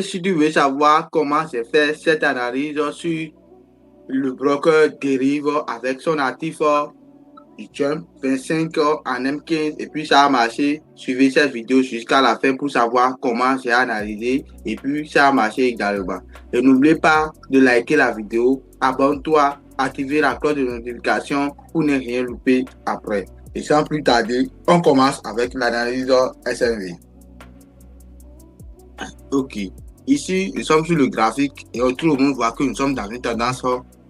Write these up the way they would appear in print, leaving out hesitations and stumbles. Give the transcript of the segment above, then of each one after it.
Si tu veux savoir comment se fait cette analyse sur le broker dérive avec son actif Jump 25 en M15 et puis ça a marché, suivez cette vidéo jusqu'à la fin pour savoir comment j'ai analysé et puis ça a marché également. Et n'oubliez pas de liker la vidéo, abonne-toi, activer la cloche de notification pour ne rien louper après. Et sans plus tarder, on commence avec l'analyse SMV. Ok, ici nous sommes sur le graphique et tout le monde voit que nous sommes dans une tendance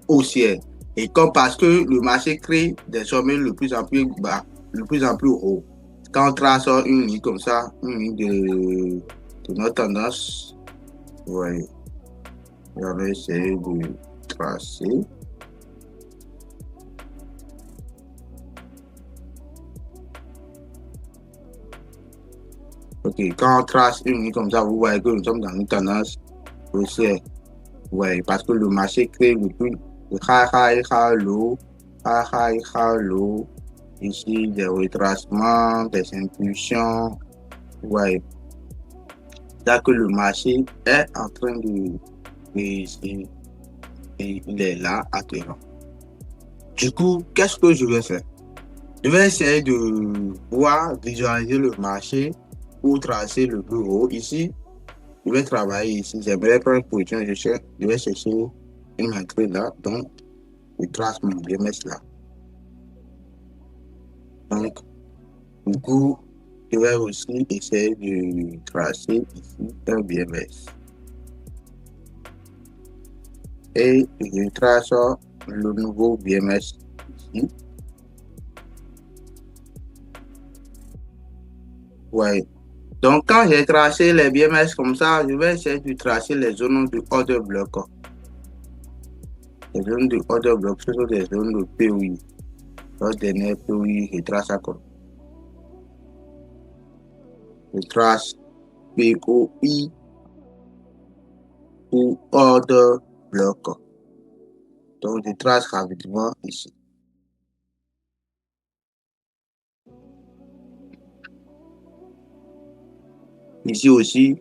haussière. Et comme parce que le marché crée des sommets de plus en plus bas, de plus en plus haut. Quand on trace une ligne comme ça, une ligne de notre tendance, ouais, je vais essayer de tracer. Ok, quand on trace une ligne comme ça, vous voyez que nous sommes dans une tendance haussière. Ouais, parce que le marché crée le plus de high low, high low. Ici, des retracements, des impulsions. Ouais, là que le marché est en train de réussir et il est là actuellement. Du coup, qu'est-ce que je vais faire? Je vais essayer de voir, visualiser le marché ou tracer le plus haut. Ici, je vais travailler ici. J'aimerais prendre une position. Je vais chercher une entrée là. Donc, je trace mon BMS là. Donc, du coup, je vais aussi essayer de tracer ici un BMS. Et je trace le nouveau BMS ici. Ouais. Donc, quand j'ai tracé les BMS comme ça, je vais essayer de tracer les zones de order block. Les zones de order block, ce sont des zones de POI. Le dernier POI, je trace ça comme. Je trace POI ou order block. Donc, je trace rapidement ici. Ici aussi,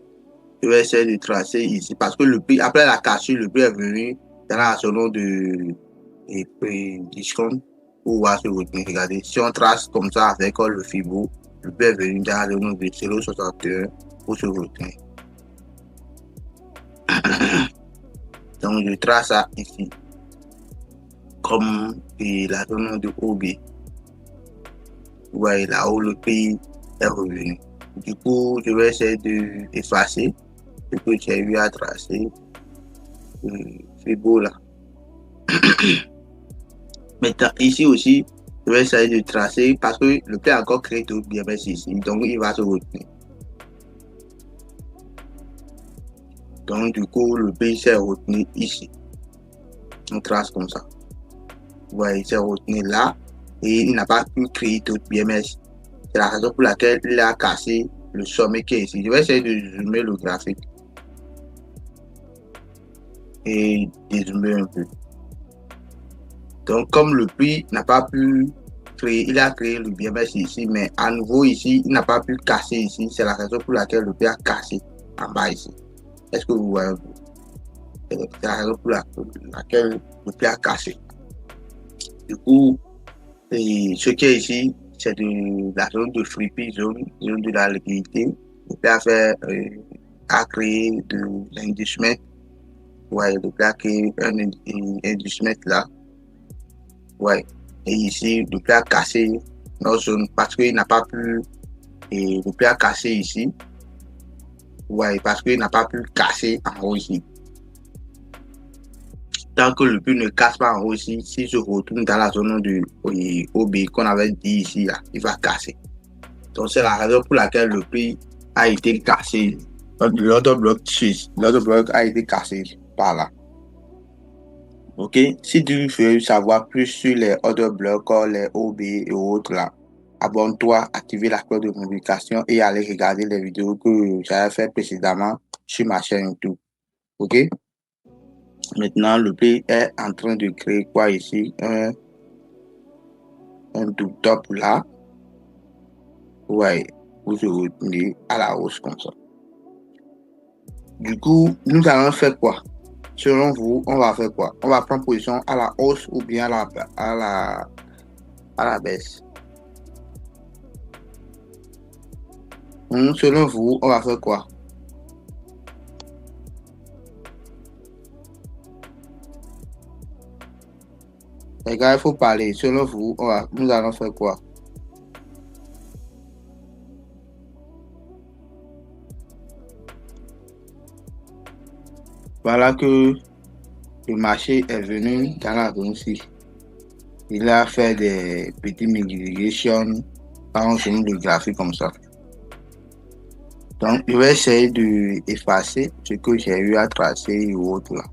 je vais essayer de tracer ici parce que le prix, après la cassure, le prix est venu dans la zone de discount pour voir ce retenir. Regardez, si on trace comme ça avec le FIBO, le prix est venu dans la zone de 0,61 pour se retenir. Donc, je trace ça ici comme la zone de OB. Vous voyez là où le prix est revenu. Du coup, je vais essayer d'effacer ce que j'ai eu à tracer. FIBO là. Maintenant, ici aussi, je vais essayer de tracer parce que le prix a encore créé d'autres BMS ici. Donc, il va se retenir. Donc, du coup, le prix s'est retenu ici. On trace comme ça. Vous voyez, il s'est retenu là et il n'a pas pu créer d'autres BMS. C'est la raison pour laquelle il a cassé le sommet qui est ici. Je vais essayer de zoomer le graphique et dézoomer un peu. Donc, comme le prix n'a pas pu créer, il a créé le BMS ici, mais à nouveau ici, il n'a pas pu casser ici. C'est la raison pour laquelle le prix a cassé en bas ici. Est-ce que vous voyez? C'est la raison pour laquelle le prix a cassé. Du coup, ce qui est ici, c'est de la zone de free zone de la liquidité. Le prix a fait, a créé de l'inducement. Ouais, le prix a créé un inducement là. Ouais. Et ici, le prix a cassé notre zone parce qu'il n'a pas pu, et le prix a cassé ici. Ouais, parce qu'il n'a pas pu casser en haut ici. Tant que le prix ne casse pas en haut ici, s'il se retourne dans la zone de OB qu'on avait dit ici, là, il va casser. Donc, c'est la raison pour laquelle le prix a été cassé. L'autre bloc a été cassé par là. Ok, si tu veux savoir plus sur les autres blocs, les OB et autres là, abonne-toi, active la cloche de notification et allez regarder les vidéos que j'avais fait précédemment sur ma chaîne YouTube. Ok, maintenant le prix est en train de créer quoi ici? Un double top là. Ouais, vous se retenez à la hausse comme ça. Du coup, nous allons faire quoi? Selon vous, on va faire quoi? On va prendre position à la hausse ou bien à la baisse? Selon vous, on va faire quoi? Les gars, il faut parler. Selon vous, nous allons faire quoi? Voilà que le marché est venu dans la zone ci. Il a fait des petites modifications quand on se met le graphique comme ça. Donc, je vais essayer d'effacer ce que j'ai eu à tracer ou autre là,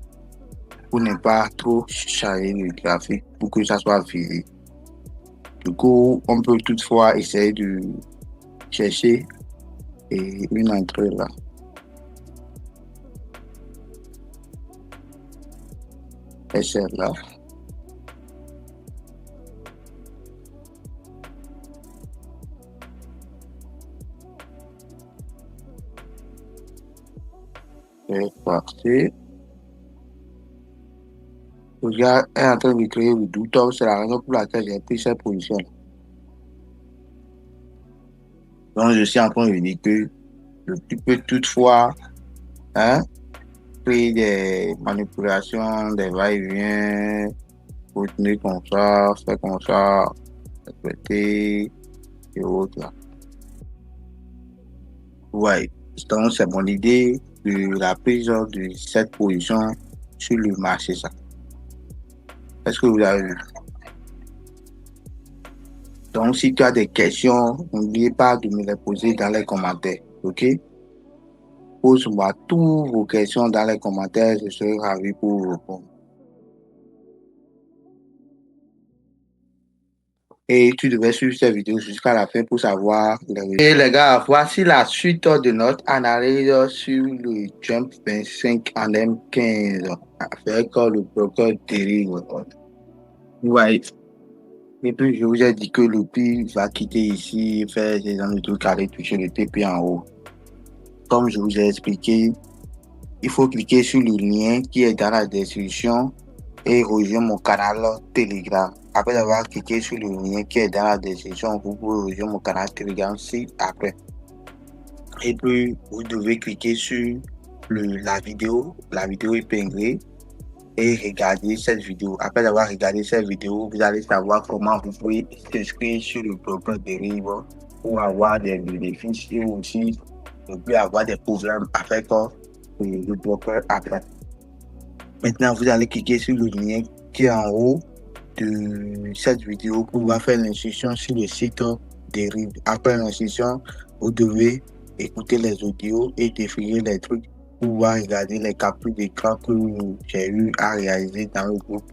pour ne pas trop charger le graphique, pour que ça soit visible. Du coup, on peut toutefois essayer de chercher une entrée là. Et celle-là. C'est parti. Le gars est en train de créer le doute, c'est la raison pour laquelle j'ai pris cette position. Donc, je suis en train de dire que tu peux toutefois hein, créer des manipulations, des va-et-vient, continuer comme ça, faire comme ça, répéter et autres. Là. Ouais, donc c'est mon idée de la prise de cette position sur le marché. Ça. Est-ce que vous avez vu? Donc, si tu as des questions, n'oubliez pas de me les poser dans les commentaires, ok? Pose-moi toutes vos questions dans les commentaires, je serai ravi pour vous répondre. Et tu devais suivre cette vidéo jusqu'à la fin pour savoir les... Et les gars, voici la suite de notre analyse sur le Jump 25 en M15 avec le broker Terry. Ouais. Et puis, je vous ai dit que le prix va quitter ici, faire ses trucs, aller toucher le TP en haut. Comme je vous ai expliqué, il faut cliquer sur le lien qui est dans la description et rejoindre mon canal Telegram. Après avoir cliqué sur le lien qui est dans la description, vous pouvez rejoindre mon canal Telegram après. Et puis, vous devez cliquer sur la vidéo épinglée et regarder cette vidéo. Après avoir regardé cette vidéo, vous allez savoir comment vous pouvez s'inscrire sur le programme de Rivo pour avoir des bénéfices et aussi ne plus avoir des problèmes avec le broker après. Maintenant, vous allez cliquer sur le lien qui est en haut de cette vidéo pour pouvoir faire l'inscription sur le site de RIB. Après l'inscription, vous devez écouter les audios et définir les trucs pour pouvoir regarder les captures d'écran que j'ai eu à réaliser dans le groupe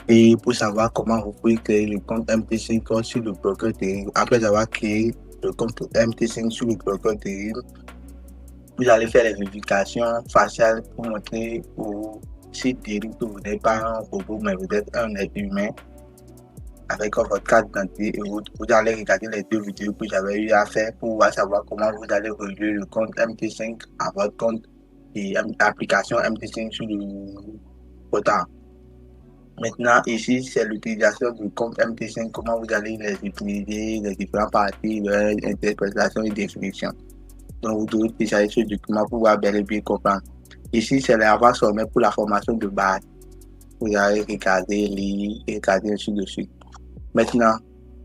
et pour savoir comment vous pouvez créer le compte MT5 sur le broker de RIB. Après avoir créé le compte MT5 sur le broker de RIB, vous allez faire les vérifications faciales pour montrer au site de RIB que vous n'êtes pas un robot, mais vous êtes un être humain avec votre carte d'identité et vous allez regarder les deux vidéos que j'avais eu à faire pour savoir comment vous allez relier le compte MT5 à votre compte et application MT5 sur le portable. Maintenant, ici, c'est l'utilisation du compte MT5, comment vous allez les utiliser, les différentes parties, leur interprétation et définition. Donc, vous devez télécharger ce document pour pouvoir bel et bien comprendre. Ici, c'est l'avant sommet pour la formation de base. Vous allez regarder, lire et regarder ainsi de suite. Maintenant,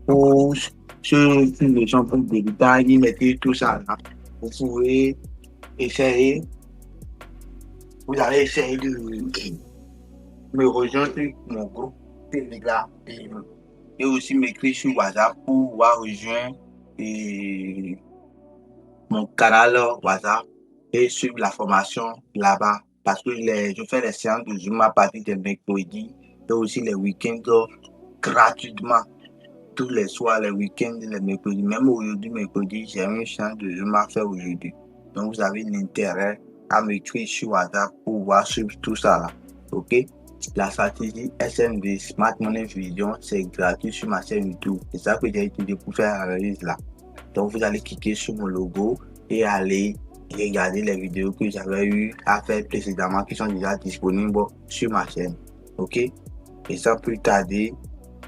pour ceux qui ne sont pas débutants, ils mettent tout ça là. Vous pouvez essayer, vous allez essayer de me rejoindre sur mon groupe Telegram et aussi m'écrire sur WhatsApp pour pouvoir rejoindre mon canal WhatsApp et suivre la formation là-bas parce que je fais les séances de Zoom à partir des mercredis et aussi les week-ends gratuitement. Tous les soirs, les week-ends, les mercredis. Même aujourd'hui, mercredi, j'ai une séance de Zoom à faire aujourd'hui. Donc, vous avez l'intérêt à m'écrire sur WhatsApp pour voir suivre tout ça là. Ok? La stratégie SMV Smart Money Vision, c'est gratuit sur ma chaîne YouTube. C'est ça que j'ai utilisé pour faire l'analyse là. Donc, vous allez cliquer sur mon logo et aller regarder les vidéos que j'avais eu à faire précédemment qui sont déjà disponibles sur ma chaîne. Ok? Et sans plus tarder,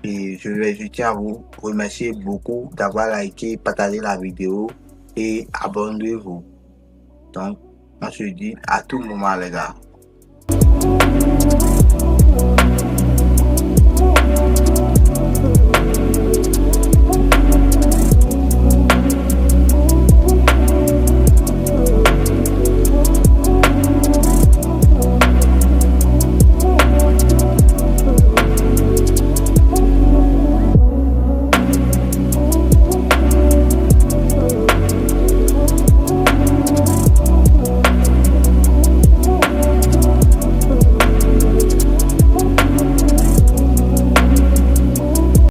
et je tiens à vous remercier beaucoup d'avoir liké, partagé la vidéo et abonnez-vous. Donc, on se dit à tout moment les gars.